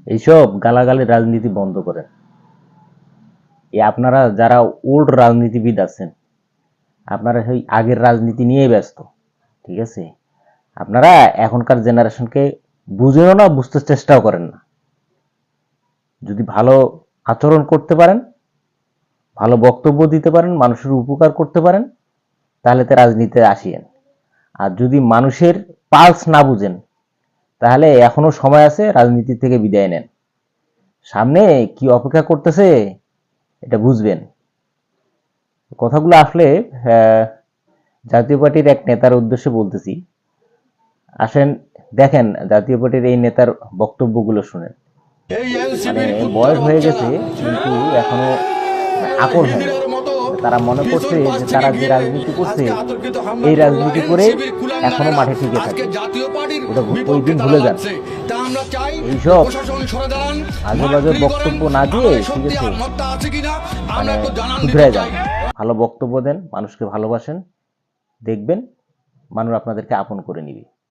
এইসব গালাগালি রাজনীতি বন্ধ করেন। আপনারা যারা ওল্ড রাজনীতিবিদ আছেন, আপনারা সেই আগের রাজনীতি নিয়ে ব্যস্ত, ঠিক আছে? আপনারা এখনকার জেনারেশনকে বুঝেও না, বুঝতে চেষ্টাও করেন না। যদি ভালো আচরণ করতে পারেন, ভালো বক্তব্য দিতে পারেন, মানুষের উপকার করতে পারেন, তাহলে তো রাজনীতিতে আসিয়েন। আর যদি মানুষের পালস না বুঝেন, তাহলে এখনো সময় আছে, রাজনীতি থেকে বিদায় নেন। সামনে কি অপেক্ষা করতেছে এটা বুঝবেন। কথাগুলো আসলে জাতীয় পার্টির এক নেতার উদ্দেশ্যে বলতেছি। আসেন দেখেন জাতীয় পার্টির এই নেতার বক্তব্যগুলো শুনেন। মানে বয়স হয়ে গেছে কিন্তু এখনো আকল হয় না। তারা মনে করছে যে তারা যে রাজনীতি করছে এই রাজনীতি করে এখনো মাঠে টিকে থাকে। ওটা ওই দিন ভুলে যান। এইসব আজে বাজে বক্তব্য না দিয়ে, ঠিক আছে, মানে শুধরে যান, ভালো বক্তব্য দেন, মানুষকে ভালোবাসেন, দেখবেন মানুষ আপনাদেরকে আপন করে নিবে।